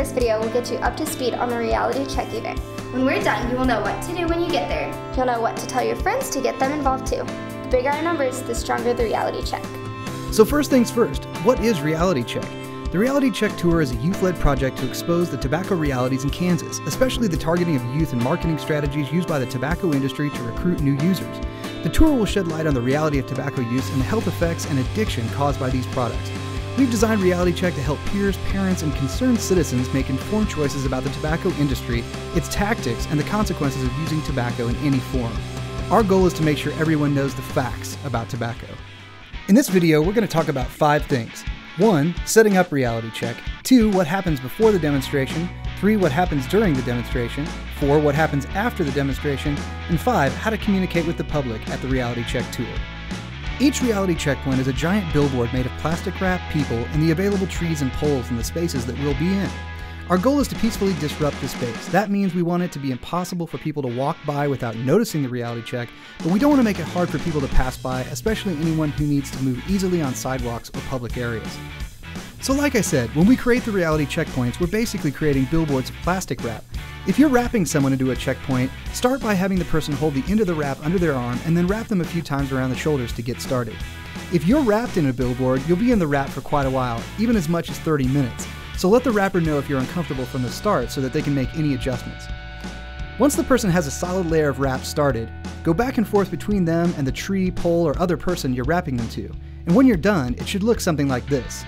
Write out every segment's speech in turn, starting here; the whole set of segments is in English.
this video will get you up to speed on the reality check event. When we're done, you will know what to do when you get there. You'll know what to tell your friends to get them involved too. The bigger our numbers, the stronger the reality check. So first things first, what is Reality Check? The Reality Check Tour is a youth-led project to expose the tobacco realities in Kansas, especially the targeting of youth and marketing strategies used by the tobacco industry to recruit new users. The tour will shed light on the reality of tobacco use and the health effects and addiction caused by these products. We've designed Reality Check to help peers, parents, and concerned citizens make informed choices about the tobacco industry, its tactics, and the consequences of using tobacco in any form. Our goal is to make sure everyone knows the facts about tobacco. In this video, we're going to talk about 5 things. 1. Setting up Reality Check. 2. What happens before the demonstration. 3. What happens during the demonstration. 4. What happens after the demonstration. And 5. How to communicate with the public at the Reality Check Tour. Each reality checkpoint is a giant billboard made of plastic wrap, people, and the available trees and poles in the spaces that we'll be in. Our goal is to peacefully disrupt the space. That means we want it to be impossible for people to walk by without noticing the reality check, but we don't want to make it hard for people to pass by, especially anyone who needs to move easily on sidewalks or public areas. So like I said, when we create the reality checkpoints, we're basically creating billboards of plastic wrap. If you're wrapping someone into a checkpoint, start by having the person hold the end of the wrap under their arm and then wrap them a few times around the shoulders to get started. If you're wrapped in a billboard, you'll be in the wrap for quite a while, even as much as 30 minutes. So let the wrapper know if you're uncomfortable from the start so that they can make any adjustments. Once the person has a solid layer of wrap started, go back and forth between them and the tree, pole, or other person you're wrapping them to. And when you're done, it should look something like this.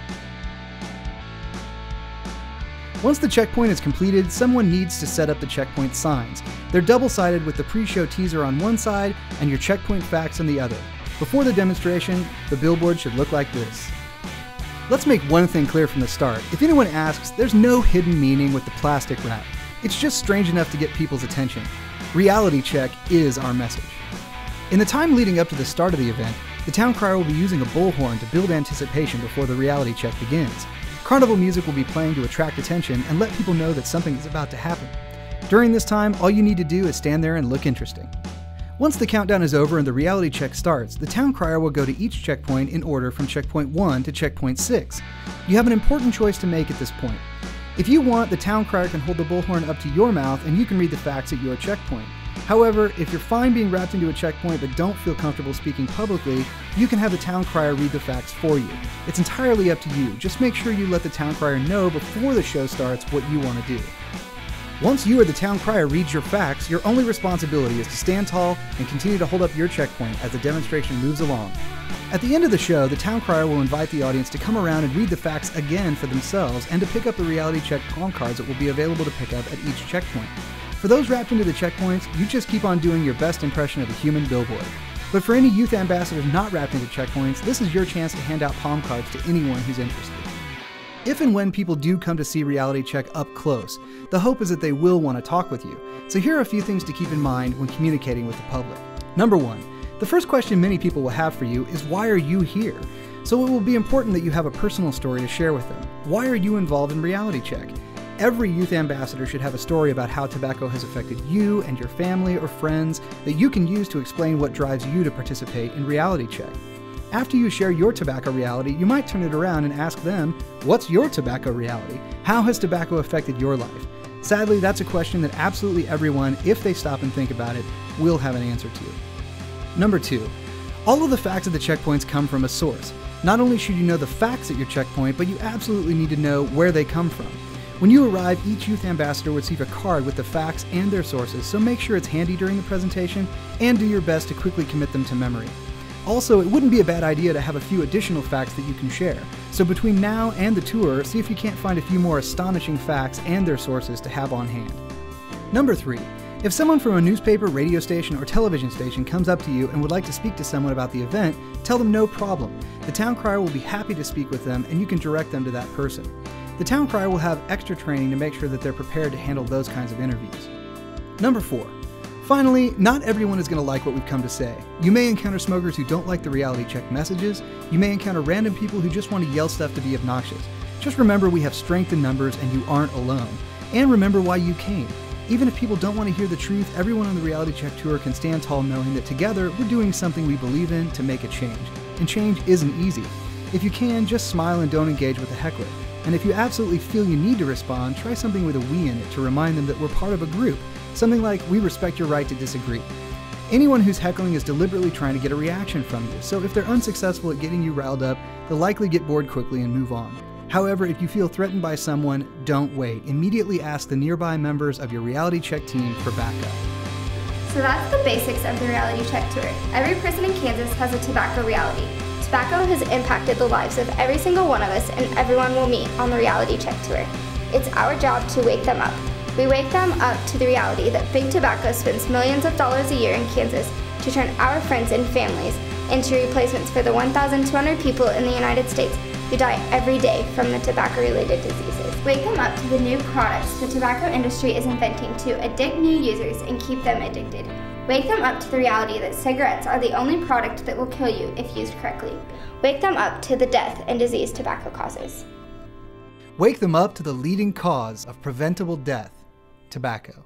Once the checkpoint is completed, someone needs to set up the checkpoint signs. They're double-sided with the pre-show teaser on one side and your checkpoint facts on the other. Before the demonstration, the billboard should look like this. Let's make one thing clear from the start. If anyone asks, there's no hidden meaning with the plastic wrap. It's just strange enough to get people's attention. Reality Check is our message. In the time leading up to the start of the event, the town crier will be using a bullhorn to build anticipation before the reality check begins. Carnival music will be playing to attract attention and let people know that something is about to happen. During this time, all you need to do is stand there and look interesting. Once the countdown is over and the reality check starts, the town crier will go to each checkpoint in order from checkpoint 1 to checkpoint 6. You have an important choice to make at this point. If you want, the town crier can hold the bullhorn up to your mouth and you can read the facts at your checkpoint. However, if you're fine being wrapped into a checkpoint but don't feel comfortable speaking publicly, you can have the town crier read the facts for you. It's entirely up to you. Just make sure you let the town crier know before the show starts what you want to do. Once you or the town crier reads your facts, your only responsibility is to stand tall and continue to hold up your checkpoint as the demonstration moves along. At the end of the show, the town crier will invite the audience to come around and read the facts again for themselves and to pick up the reality check palm cards that will be available to pick up at each checkpoint. For those wrapped into the checkpoints, you just keep on doing your best impression of a human billboard. But for any youth ambassadors not wrapped into checkpoints, this is your chance to hand out palm cards to anyone who's interested. If and when people do come to see Reality Check up close, the hope is that they will want to talk with you. So here are a few things to keep in mind when communicating with the public. Number 1, the first question many people will have for you is, why are you here? So it will be important that you have a personal story to share with them. Why are you involved in Reality Check? Every youth ambassador should have a story about how tobacco has affected you and your family or friends that you can use to explain what drives you to participate in Reality Check. After you share your tobacco reality, you might turn it around and ask them, what's your tobacco reality? How has tobacco affected your life? Sadly, that's a question that absolutely everyone, if they stop and think about it, will have an answer to. Number 2, all of the facts of the checkpoints come from a source. Not only should you know the facts at your checkpoint, but you absolutely need to know where they come from. When you arrive, each youth ambassador will receive a card with the facts and their sources, so make sure it's handy during the presentation and do your best to quickly commit them to memory. Also, it wouldn't be a bad idea to have a few additional facts that you can share. So between now and the tour, see if you can't find a few more astonishing facts and their sources to have on hand. Number 3, if someone from a newspaper, radio station, or television station comes up to you and would like to speak to someone about the event, tell them no problem. The town crier will be happy to speak with them and you can direct them to that person. The town crier will have extra training to make sure that they're prepared to handle those kinds of interviews. Number 4, finally, not everyone is going to like what we've come to say. You may encounter smokers who don't like the reality check messages. You may encounter random people who just want to yell stuff to be obnoxious. Just remember we have strength in numbers and you aren't alone. And remember why you came. Even if people don't want to hear the truth, everyone on the Reality Check Tour can stand tall knowing that together we're doing something we believe in to make a change. And change isn't easy. If you can, just smile and don't engage with the heckler. And if you absolutely feel you need to respond, try something with a "we" in it to remind them that we're part of a group. Something like, "We respect your right to disagree." Anyone who's heckling is deliberately trying to get a reaction from you, so if they're unsuccessful at getting you riled up, they'll likely get bored quickly and move on. However, if you feel threatened by someone, don't wait. Immediately ask the nearby members of your reality check team for backup. So that's the basics of the reality check tour. Every person in Kansas has a tobacco reality. Tobacco has impacted the lives of every single one of us, and everyone will meet on the reality check tour. It's our job to wake them up. We wake them up to the reality that Big Tobacco spends millions of dollars a year in Kansas to turn our friends and families into replacements for the 1,200 people in the United States who die every day from the tobacco-related diseases. Wake them up to the new products the tobacco industry is inventing to addict new users and keep them addicted. Wake them up to the reality that cigarettes are the only product that will kill you if used correctly. Wake them up to the death and disease tobacco causes. Wake them up to the leading cause of preventable death: tobacco.